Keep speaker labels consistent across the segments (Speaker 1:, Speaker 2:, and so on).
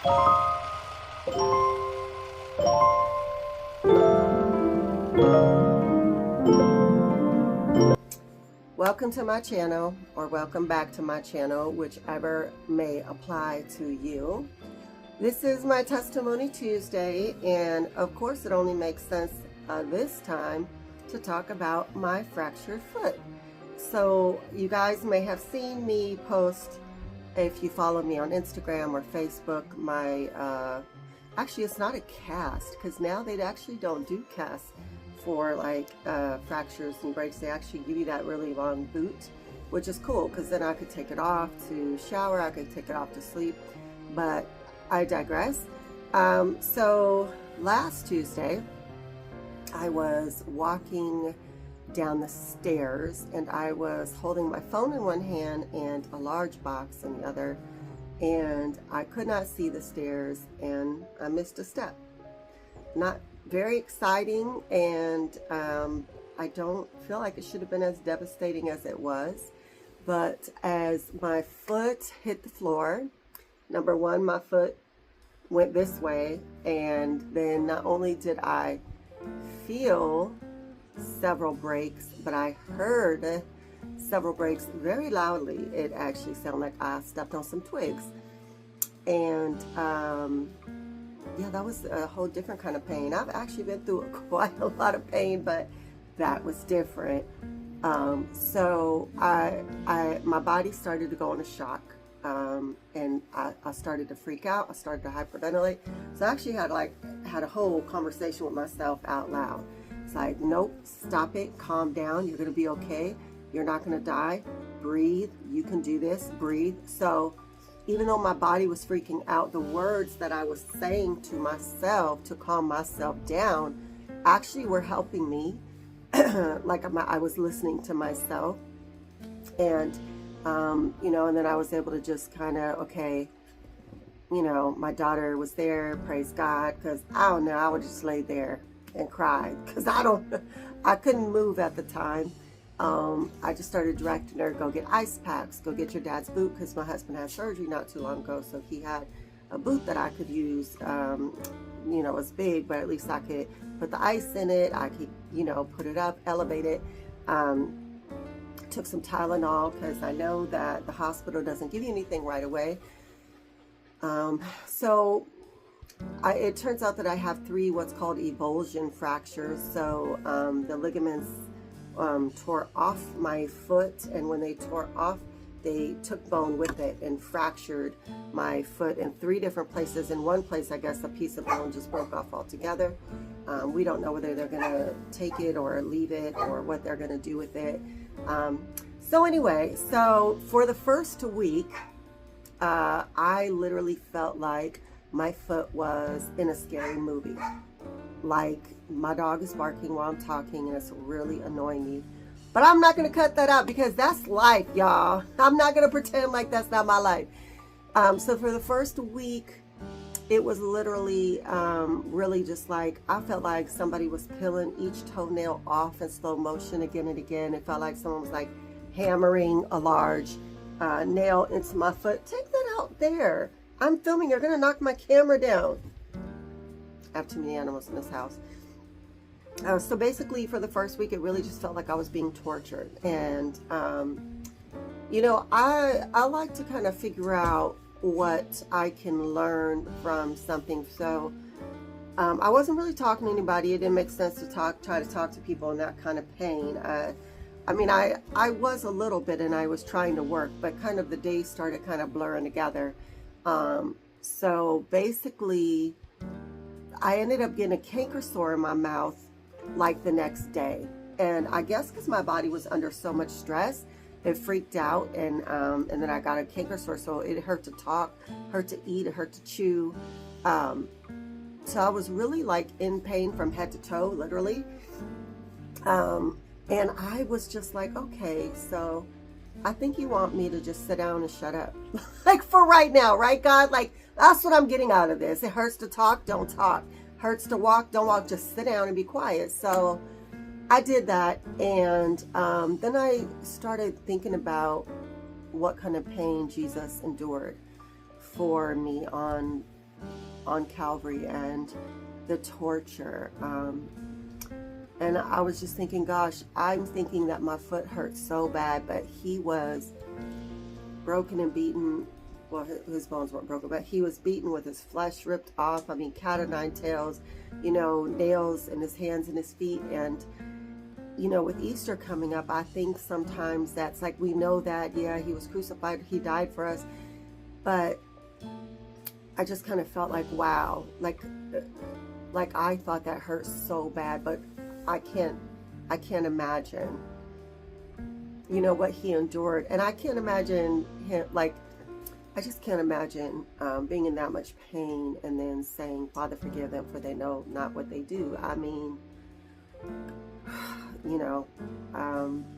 Speaker 1: Welcome to my channel, or welcome back to my channel, whichever may apply to you. This is my Testimony Tuesday, and of course it only makes sense this time to talk about my fractured foot. So you guys may have seen me post, if you follow me on Instagram or Facebook, my actually it's not a cast, because now they actually don't do casts for like fractures and breaks. They actually give you that really long boot, which is cool, because then I could take it off to shower, I could take it off to sleep, but I digress. So last Tuesday I was walking down the stairs and I was holding my phone in one hand and a large box in the other, and I could not see the stairs and I missed a step. Not very exciting, and I don't feel like it should have been as devastating as it was. But as my foot hit the floor, number one, my foot went this way, and then not only did I feel several breaks, but I heard several breaks very loudly. It actually sounded like I stepped on some twigs, and yeah, that was a whole different kind of pain. I've actually been through quite a lot of pain, but that was different. So my body started to go into shock, and I started to freak out. I started to hyperventilate. So I actually had a whole conversation with myself out loud. It's like, nope, stop it, calm down. You're gonna be okay. You're not gonna die. Breathe. You can do this. Breathe. So even though my body was freaking out, the words that I was saying to myself to calm myself down actually were helping me. Like I was listening to myself, and you know, and then I was able to just kind of, okay, you know, my daughter was there, praise God, because I don't know, I would just lay there and cry, because I couldn't move at the time. I just started directing her, go get ice packs, go get your dad's boot, because my husband had surgery not too long ago, so he had a boot that I could use. You know, it's big, but at least I could put the ice in it. I could, you know, put it up, elevate it. Took some Tylenol, because I know that the hospital doesn't give you anything right away. So it turns out that I have 3 what's called avulsion fractures. So the ligaments tore off my foot, and when they tore off, they took bone with it and fractured my foot in 3 different places. In one place, I guess a piece of bone just broke off altogether. We don't know whether they're gonna take it or leave it, or what they're gonna do with it. So anyway, so for the first week, I literally felt like my foot was in a scary movie. Like, my dog is barking while I'm talking, and it's really annoying me. But I'm not going to cut that out, because that's life, y'all. I'm not going to pretend like that's not my life. So for the first week, it was literally really just like, I felt like somebody was peeling each toenail off in slow motion again and again. It felt like someone was like hammering a large nail into my foot. Take that out there. I'm filming. You're going to knock my camera down. I have too many animals in this house. So basically, for the first week, it really just felt like I was being tortured. And, you know, I like to kind of figure out what I can learn from something. So I wasn't really talking to anybody. It didn't make sense to try to talk to people in that kind of pain. I mean, I was a little bit, and I was trying to work, but kind of the days started kind of blurring together. So basically, I ended up getting a canker sore in my mouth like the next day. And I guess because my body was under so much stress, it freaked out, and then I got a canker sore. So it hurt to talk, hurt to eat, it hurt to chew. So I was really like in pain from head to toe, literally. And I was just like, okay, so I think you want me to just sit down and shut up. Like, for right now, right, God? Like, that's what I'm getting out of this. It hurts to talk, don't talk. Hurts to walk, don't walk. Just sit down and be quiet. So I did that, and then I started thinking about what kind of pain Jesus endured for me on on Calvary and the torture. And I was just thinking, gosh, I'm thinking that my foot hurt so bad, but he was broken and beaten. Well, his bones weren't broken, but he was beaten with his flesh ripped off. I mean, cat o' nine tails, you know, nails in his hands and his feet. And, you know, with Easter coming up, I think sometimes that's like, we know that, yeah, he was crucified, he died for us. But I just kind of felt like, wow, like I thought that hurt so bad, but I can't imagine, you know, what he endured. And I can't imagine him, like, I just can't imagine being in that much pain and then saying, Father, forgive them, for they know not what they do. I mean, you know,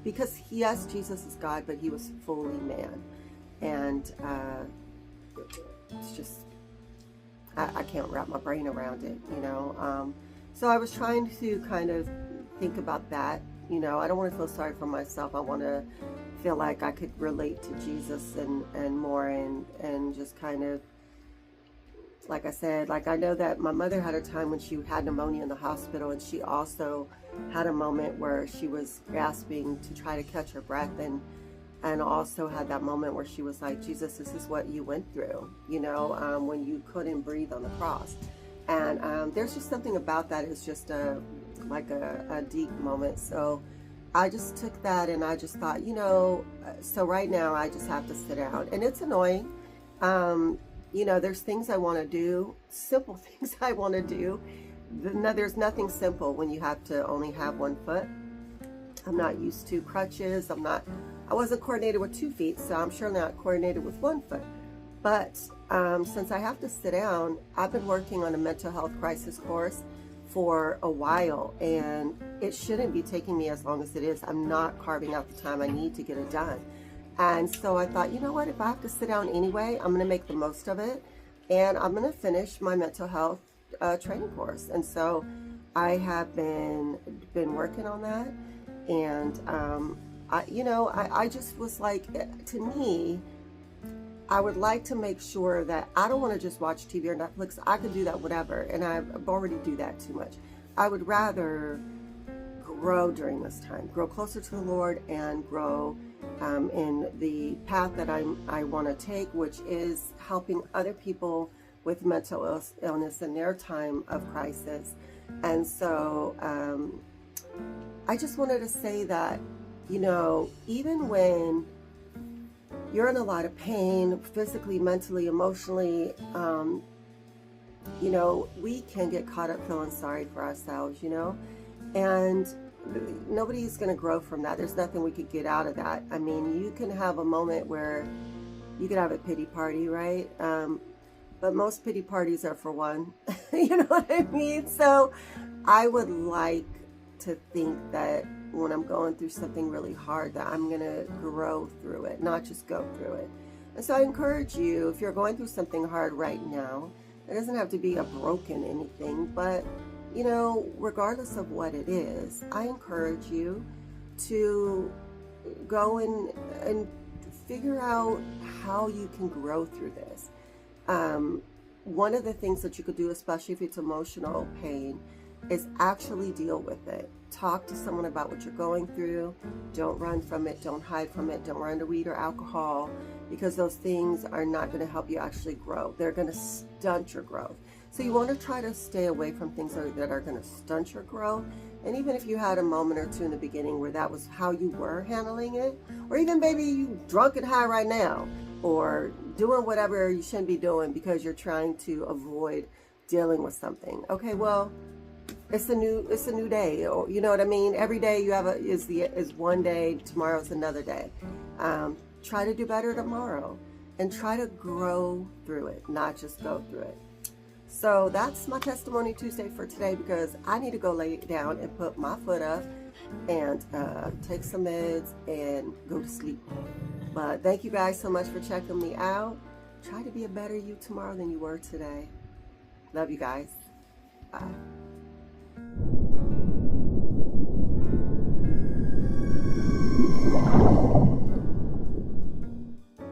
Speaker 1: because yes, Jesus is God, but he was fully man. And it's just, I can't wrap my brain around it, you know. So I was trying to kind of think about that. You know, I don't want to feel sorry for myself. I want to feel like I could relate to Jesus and more, and just kind of, like I said, like I know that my mother had a time when she had pneumonia in the hospital, and she also had a moment where she was gasping to try to catch her breath, and also had that moment where she was like, Jesus, this is what you went through, you know, when you couldn't breathe on the cross. And there's just something about that. It's just like a deep moment. So I just took that and I just thought, you know, so right now I just have to sit down, and it's annoying. You know, there's things I want to do, simple things I want to do. No, there's nothing simple when you have to only have one foot. I'm not used to crutches. I wasn't coordinated with 2 feet, so I'm sure not coordinated with 1 foot. But since I have to sit down, I've been working on a mental health crisis course for a while, and it shouldn't be taking me as long as it is. I'm not carving out the time I need to get it done. And so I thought, you know what, if I have to sit down anyway, I'm going to make the most of it, and I'm going to finish my mental health training course. And so I have been working on that, and I just was like, to me, I would like to make sure that I don't want to just watch TV or Netflix. I could do that, whatever, and I already do that too much. I would rather grow during this time, grow closer to the Lord, and grow in the path that I want to take, which is helping other people with mental illness in their time of crisis. And so I just wanted to say that, you know, even when you're in a lot of pain, physically, mentally, emotionally, you know, we can get caught up feeling sorry for ourselves, you know, and nobody's going to grow from that. There's nothing we could get out of that. I mean, you can have a moment where you could have a pity party, right? But most pity parties are for one, you know what I mean? So I would like to think that when I'm going through something really hard, that I'm going to grow through it, not just go through it. And so I encourage you, if you're going through something hard right now, it doesn't have to be a broken anything, but, you know, regardless of what it is, I encourage you to go and figure out how you can grow through this. One of the things that you could do, especially if it's emotional pain, is actually deal with it. Talk to someone about what you're going through. Don't run from it. Don't hide from it. Don't run to weed or alcohol, because those things are not going to help you actually grow. They're going to stunt your growth. So you want to try to stay away from things that are going to stunt your growth. And even if you had a moment or two in the beginning where that was how you were handling it, or even maybe you drunk and high right now, or doing whatever you shouldn't be doing because you're trying to avoid dealing with something. Okay, well, it's a new day, or you know what I mean. Every day you have is one day. Tomorrow's another day. Try to do better tomorrow, and try to grow through it, not just go through it. So that's my Testimony Tuesday for today, because I need to go lay down and put my foot up and take some meds and go to sleep. But thank you guys so much for checking me out. Try to be a better you tomorrow than you were today. Love you guys. Bye.